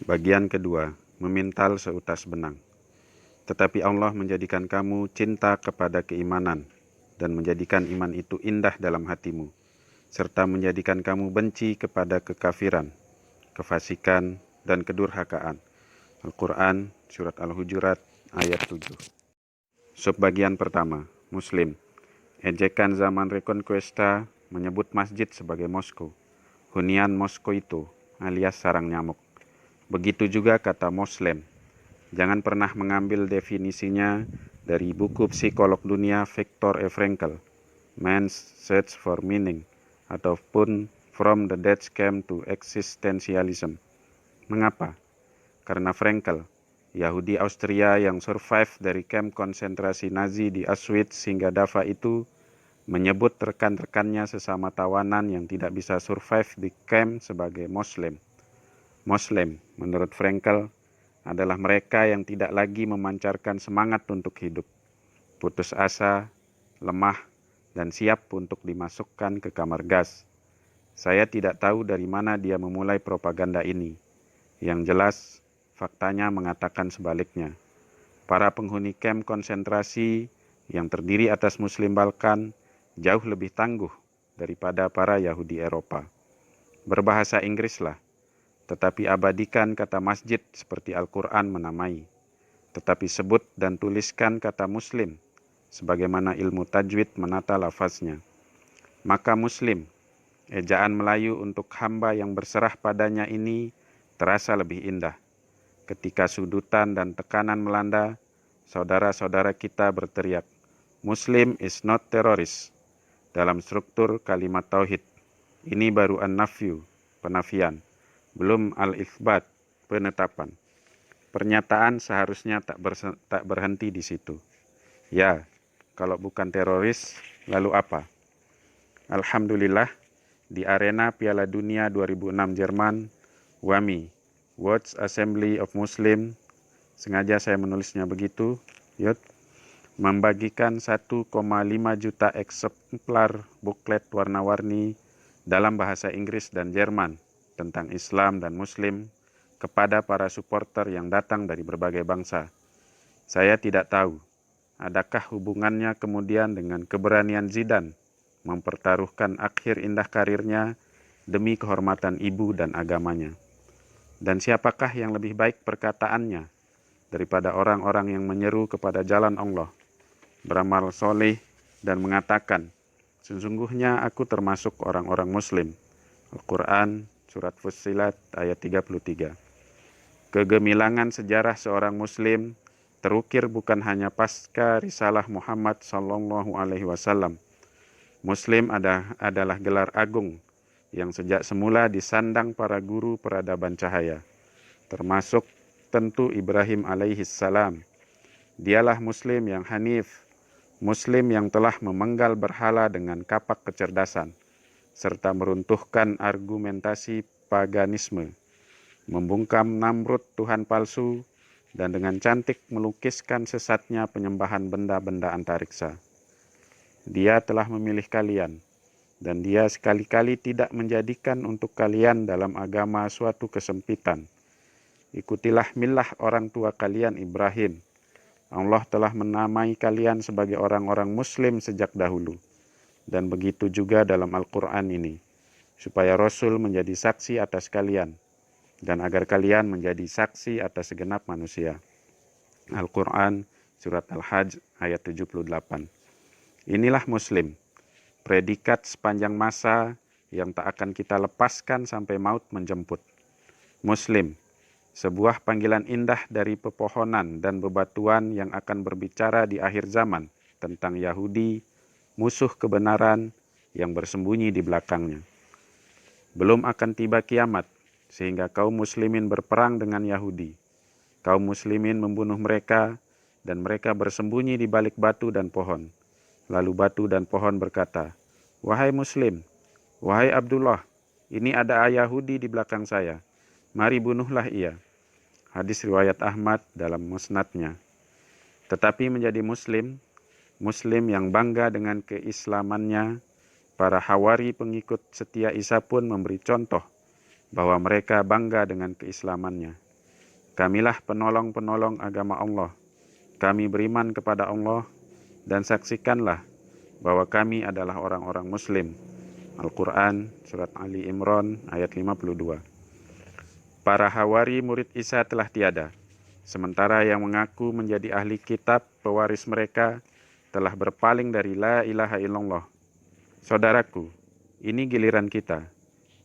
Bagian kedua, memintal seutas benang. Tetapi Allah menjadikan kamu cinta kepada keimanan dan menjadikan iman itu indah dalam hatimu, serta menjadikan kamu benci kepada kekafiran, kefasikan, dan kedurhakaan. Al-Quran, Surat Al-Hujurat, ayat 7. Subbagian pertama, Muslim. Ejekan zaman Reconquista menyebut masjid sebagai Moskow. Hunian Moskow itu, alias sarang nyamuk. Begitu juga kata Muslim. Jangan pernah mengambil definisinya dari buku psikolog dunia Viktor E. Frankl, Man's Search for Meaning, ataupun From the Dead Scam to Existentialism. Mengapa? Karena Frankl, Yahudi Austria yang survive dari kamp konsentrasi Nazi di Auschwitz hingga Dachau itu, menyebut rekan-rekannya sesama tawanan yang tidak bisa survive di kamp sebagai Muslim. Muslim, menurut Frankl, adalah mereka yang tidak lagi memancarkan semangat untuk hidup, putus asa, lemah, dan siap untuk dimasukkan ke kamar gas. Saya tidak tahu dari mana dia memulai propaganda ini. Yang jelas, faktanya mengatakan sebaliknya. Para penghuni kamp konsentrasi yang terdiri atas Muslim Balkan jauh lebih tangguh daripada para Yahudi Eropa. Berbahasa Inggrislah, tetapi abadikan kata masjid seperti Al-Quran menamai. Tetapi sebut dan tuliskan kata Muslim, sebagaimana ilmu tajwid menata lafaznya. Maka Muslim, ejaan Melayu untuk hamba yang berserah padanya ini terasa lebih indah. Ketika sudutan dan tekanan melanda, saudara-saudara kita berteriak, Muslim is not terrorist. Dalam struktur kalimat tauhid, ini baru an-nafyu, penafian. Belum al-itsbat, penetapan. Pernyataan seharusnya tak berhenti di situ. Ya, kalau bukan teroris, lalu apa? Alhamdulillah, di arena Piala Dunia 2006 Jerman, WAMI, World Assembly of Muslim, sengaja saya menulisnya begitu, membagikan 1,5 juta eksemplar buklet warna-warni dalam bahasa Inggris dan Jerman tentang Islam dan Muslim kepada para supporter yang datang dari berbagai bangsa. Saya tidak tahu, adakah hubungannya kemudian dengan keberanian Zidane mempertaruhkan akhir indah karirnya demi kehormatan ibu dan agamanya. Dan siapakah yang lebih baik perkataannya daripada orang-orang yang menyeru kepada jalan Allah, beramal soleh dan mengatakan, sesungguhnya aku termasuk orang-orang Muslim. Al-Quran, Surat Fussilat ayat 33. Kegemilangan sejarah seorang Muslim terukir bukan hanya pasca risalah Muhammad Sallallahu Alaihi Wasallam. Muslim adalah gelar agung yang sejak semula disandang para guru peradaban cahaya, termasuk tentu Ibrahim alaihi salam. Dialah Muslim yang hanif, Muslim yang telah memenggal berhala dengan kapak kecerdasan, serta meruntuhkan argumentasi paganisme, membungkam Namrud Tuhan palsu, dan dengan cantik melukiskan sesatnya penyembahan benda-benda antariksa. Dia telah memilih kalian, dan dia sekali-kali tidak menjadikan untuk kalian dalam agama suatu kesempitan. Ikutilah milah orang tua kalian Ibrahim. Allah telah menamai kalian sebagai orang-orang Muslim sejak dahulu. Dan begitu juga dalam Al-Quran ini, supaya Rasul menjadi saksi atas kalian, dan agar kalian menjadi saksi atas segenap manusia. Al-Quran, Surat Al-Hajj, ayat 78. Inilah Muslim, predikat sepanjang masa yang tak akan kita lepaskan sampai maut menjemput. Muslim, sebuah panggilan indah dari pepohonan dan bebatuan yang akan berbicara di akhir zaman tentang Yahudi, musuh kebenaran yang bersembunyi di belakangnya. Belum akan tiba kiamat, sehingga kaum muslimin berperang dengan Yahudi. Kaum muslimin membunuh mereka, dan mereka bersembunyi di balik batu dan pohon. Lalu batu dan pohon berkata, wahai Muslim, wahai Abdullah, ini ada Yahudi di belakang saya. Mari bunuhlah ia. Hadis riwayat Ahmad dalam musnadnya. Tetapi menjadi Muslim yang bangga dengan keislamannya, para Hawari pengikut setia Isa pun memberi contoh bahwa mereka bangga dengan keislamannya. Kamilah penolong-penolong agama Allah. Kami beriman kepada Allah dan saksikanlah bahwa kami adalah orang-orang Muslim. Al-Quran, Surat Ali Imran, ayat 52. Para Hawari murid Isa telah tiada, sementara yang mengaku menjadi ahli kitab pewaris mereka telah berpaling dari la ilaha illallah. Saudaraku, ini giliran kita.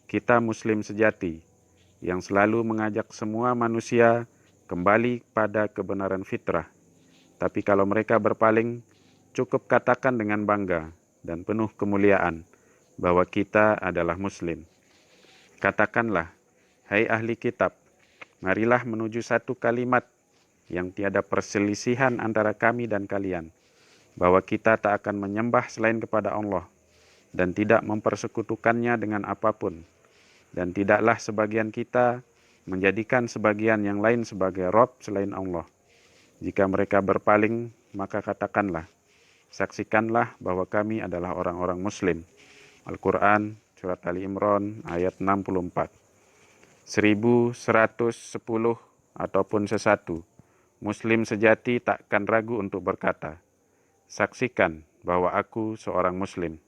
Kita Muslim sejati yang selalu mengajak semua manusia kembali pada kebenaran fitrah. Tapi kalau mereka berpaling, cukup katakan dengan bangga dan penuh kemuliaan bahwa kita adalah Muslim. Katakanlah, hai ahli kitab, marilah menuju satu kalimat yang tiada perselisihan antara kami dan kalian, bahwa kita tak akan menyembah selain kepada Allah dan tidak mempersekutukannya dengan apapun, dan tidaklah sebagian kita menjadikan sebagian yang lain sebagai Rob selain Allah. Jika mereka berpaling, maka katakanlah, saksikanlah bahwa kami adalah orang-orang Muslim. Al-Quran, Surat Ali Imran, ayat 64. 1110 ataupun sesatu, Muslim sejati takkan ragu untuk berkata, saksikan bahwa aku seorang Muslim.